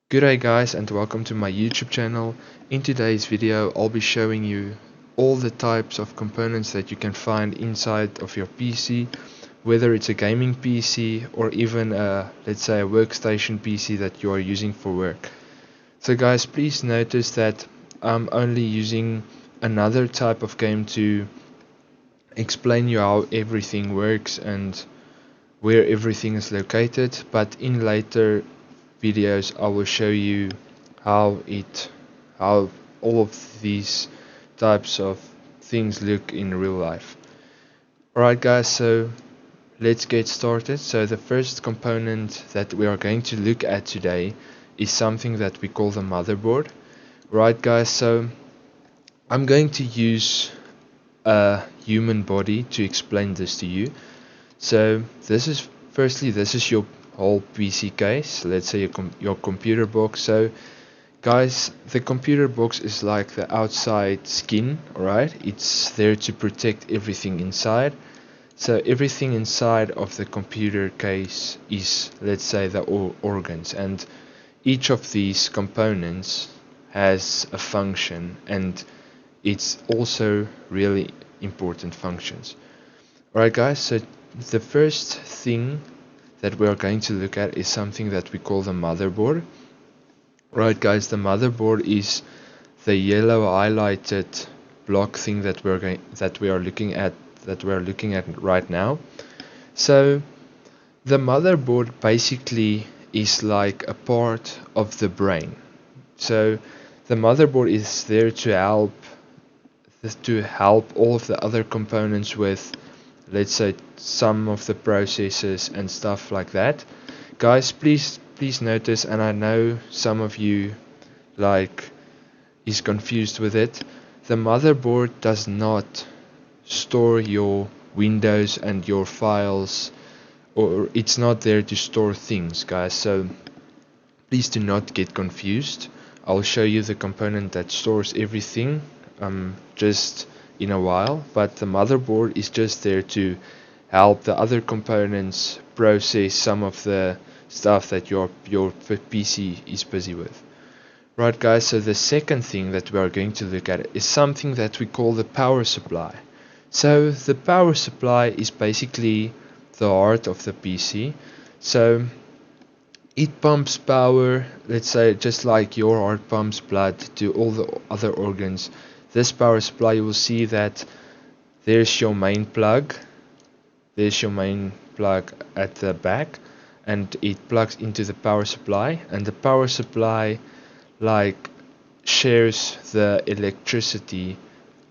G'day guys, and welcome to my YouTube channel. In today's video I'll be showing you all the types of components that you can find inside of your PC, whether it's a gaming PC or even let's say a workstation PC that you are using for work. So guys, please notice that I'm only using another type of game to explain you how everything works and where everything is located, but in later videos I will show you how all of these types of things look in real life. Alright guys, so let's get started. So the first component that we are going to look at today is something that we call the motherboard. Right guys, so I'm going to use a human body to explain this to you. So this is your whole PC case. Let's say your computer box. So guys, the computer box is like the outside skin, alright? It's there to protect everything inside. So everything inside of the computer case is, let's say, the organs, and each of these components has a function, and it's also really important functions. Alright guys, so the first thing that we are going to look at is something that we call the motherboard. Right guys, the motherboard is the yellow highlighted block thing that we are looking at right now. So the motherboard basically is like a part of the brain. So the motherboard is there to help all of the other components with, let's say, some of the processes and stuff like that. Guys, please notice, and I know some of you is confused with it, the motherboard does not store your Windows and your files, or it's not there to store things, guys. So please do not get confused. I'll show you the component that stores everything just in a while, but the motherboard is just there to help the other components process some of the stuff that your PC is busy with. Right guys, so the second thing that we are going to look at is something that we call the power supply. So the power supply is basically the heart of the PC. So it pumps power, let's say, just like your heart pumps blood to all the other organs. This power supply, you will see that there's your main plug at the back, and it plugs into the power supply, and the power supply shares the electricity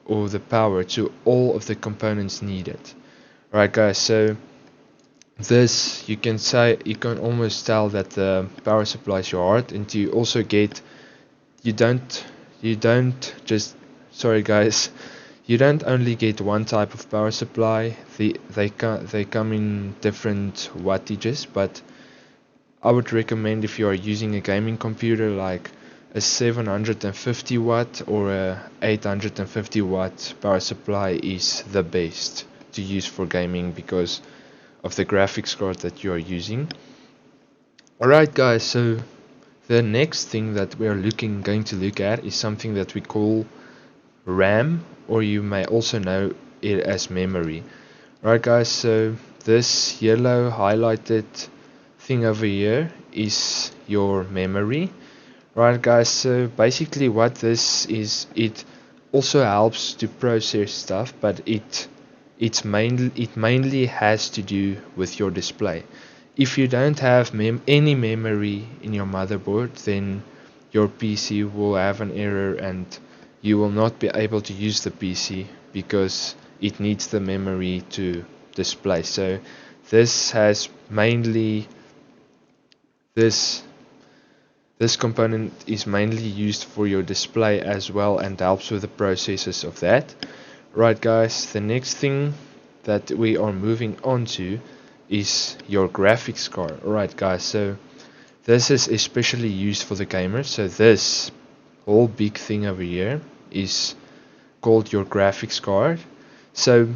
or the power to all of the components needed. Right guys, so this, you can almost tell that the power supply is your heart, and you also get, you don't just, sorry guys, you don't only get one type of power supply. They come in different wattages, but I would recommend, if you are using a gaming computer, like a 750 watt or a 850 watt power supply is the best to use for gaming because of the graphics card that you are using. Alright guys, so the next thing that we are going to look at is something that we call RAM, or you may also know it as memory. Right guys, so this yellow highlighted thing over here is your memory. Right guys, so basically what this is, it also helps to process stuff, but it mainly has to do with your display. If you don't have any memory in your motherboard, then your PC will have an error and you will not be able to use the PC because it needs the memory to display. So this has mainly this component is mainly used for your display as well, and helps with the processes of that. Right guys, the next thing that we are moving on to is your graphics card. Alright guys, so this is especially used for the gamers. So this whole big thing over here is called your graphics card. So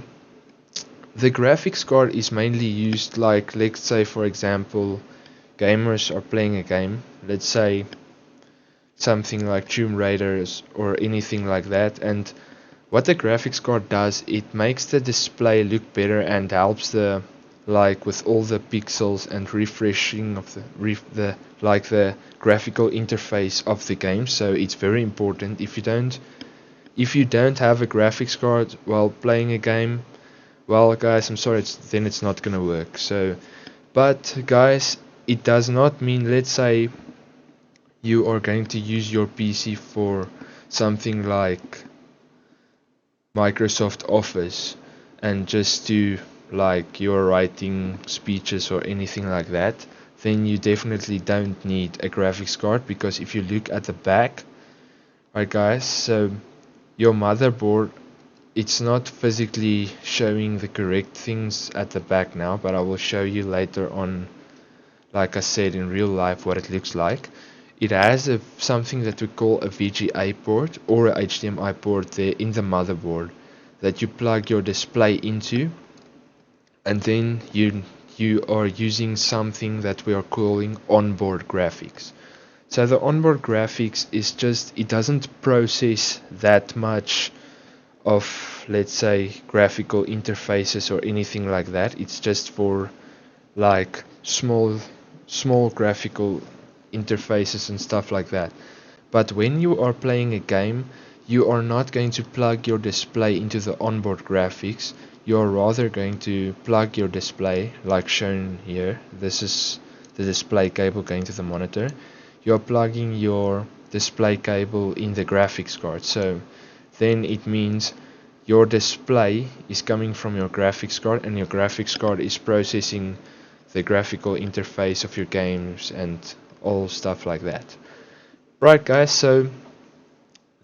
the graphics card is mainly used, like, let's say for example gamers are playing a game, let's say something like Tomb Raiders or anything like that. And what the graphics card does, it makes the display look better and helps the, like, with all the pixels and refreshing of the like the graphical interface of the game. So it's very important. If you don't have a graphics card while playing a game, well guys, I'm sorry, then it's not gonna work. So, but guys, it does not mean, let's say you are going to use your PC for something like Microsoft Office and just do, like, you're writing speeches or anything like that, then you definitely don't need a graphics card. Because if you look at the back, right guys, so your motherboard, it's not physically showing the correct things at the back now, but I will show you later on, like I said, in real life what it looks like. It has something that we call a VGA port or a HDMI port there in the motherboard that you plug your display into, and then you are using something that we are calling onboard graphics. So the onboard graphics is just, it doesn't process that much of, let's say, graphical interfaces or anything like that. It's just for, like, small graphical interfaces and stuff like that. But when you are playing a game, you are not going to plug your display into the onboard graphics. You are rather going to plug your display, like shown here. This is the display cable going to the monitor. You are plugging your display cable in the graphics card. So then it means your display is coming from your graphics card, and your graphics card is processing the graphical interface of your games and all stuff like that. Right guys, so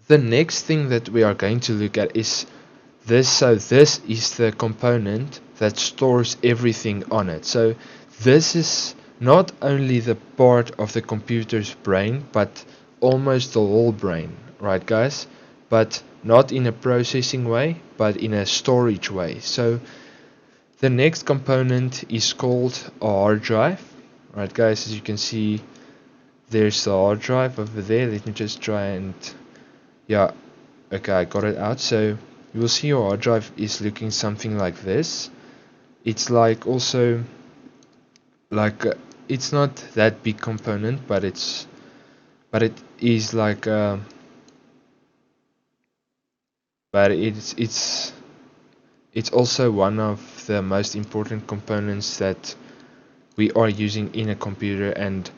the next thing that we are going to look at is this. So this is the component that stores everything on it. So this is not only the part of the computer's brain, but almost the whole brain, right guys? But not in a processing way, but in a storage way. So the next component is called a hard drive, right guys? As you can see, there's the hard drive over there. Let me just try and, yeah, okay, I got it out. So you will see your hard drive is looking something like this. It's like also like it's not that big component, but it is like but it's also one of the most important components that we are using in a computer. And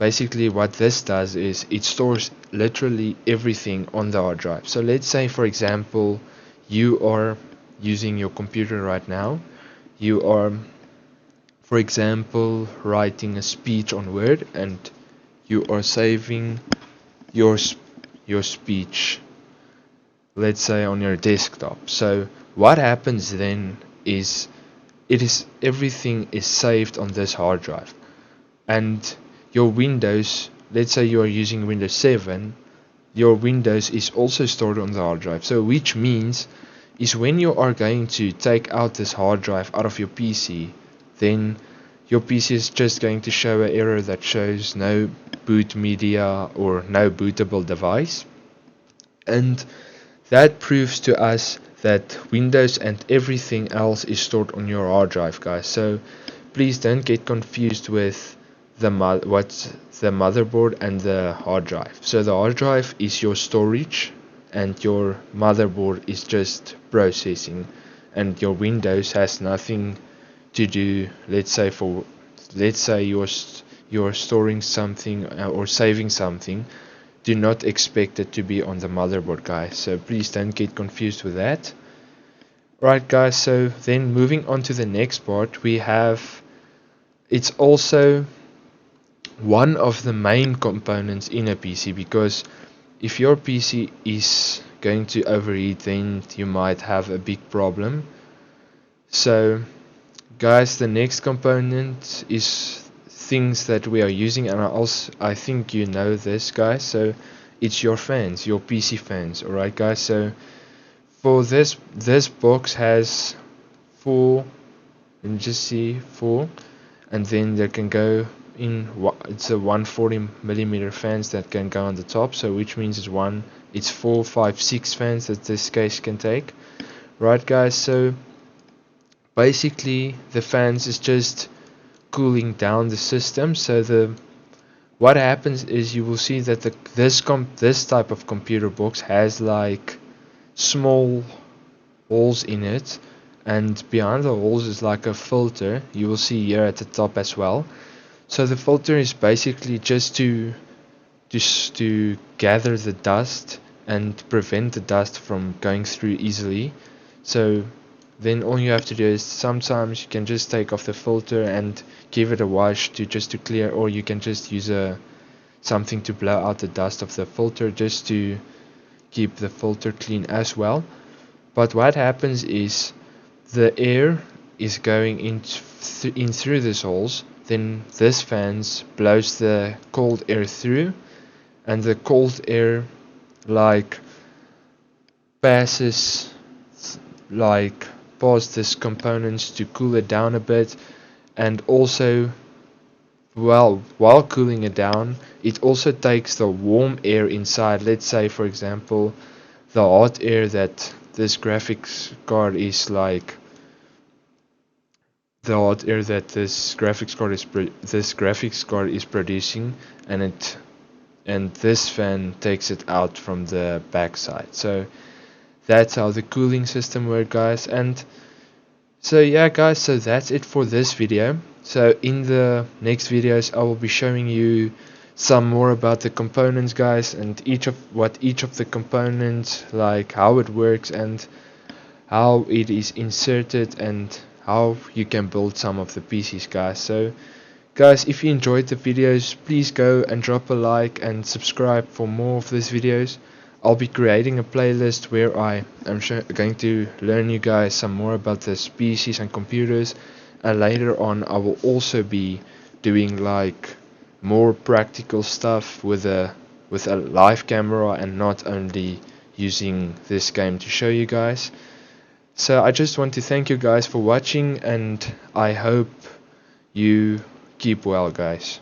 basically what this does is it stores literally everything on the hard drive. So let's say, for example, you are using your computer right now. You are, for example, writing a speech on Word, and you are saving your speech, let's say, on your desktop. So what happens then is everything is saved on this hard drive, and your Windows, let's say you are using Windows 7, your Windows is also stored on the hard drive. So which means is when you are going to take out this hard drive out of your PC, then your PC is just going to show an error that shows no boot media or no bootable device. And that proves to us that Windows and everything else is stored on your hard drive, guys. So please don't get confused with what's the motherboard and the hard drive. So the hard drive is your storage, and your motherboard is just processing, and your Windows has nothing to do. Let's say you're storing something or saving something. Do not expect it to be on the motherboard, guys. So please don't get confused with that. Right guys, so then moving on to the next part, we have, it's also one of the main components in a PC, because if your PC is going to overheat, then you might have a big problem. So guys, the next component is things that we are using, and I think you know this, guys. So it's your fans, your PC fans. Alright guys, so for this box has four, let me just see, four, and then there can go it's a 140 millimeter fans that can go on the top, so which means it's 4, 5, 6 fans that this case can take. Right guys, so basically the fans is just cooling down the system. So what happens is you will see that this type of computer box has like small holes in it, and behind the holes is like a filter. You will see here at the top as well. So the filter is basically just to gather the dust and prevent the dust from going through easily. So then all you have to do is sometimes you can just take off the filter and give it a wash to clear, or you can just use something to blow out the dust of the filter just to keep the filter clean as well. But what happens is the air is going in through these holes, then this fans blows the cold air through, and the cold air like passes like past these components to cool it down a bit. And also, well, while cooling it down, it also takes the warm air inside. Let's say for example the hot air that this graphics card is like the hot air that this graphics card is producing, and this fan takes it out from the backside. So that's how the cooling system works, guys. And so yeah guys, so that's it for this video. So in the next videos I will be showing you some more about the components, guys, and each of the components, like how it works and how it is inserted and how you can build some of the PCs, guys. So guys, if you enjoyed the videos, please go and drop a like and subscribe for more of these videos. I'll be creating a playlist where I am going to learn you guys some more about this PCs and computers, and later on I will also be doing like more practical stuff with a live camera and not only using this game to show you guys. So I just want to thank you guys for watching, and I hope you keep well, guys.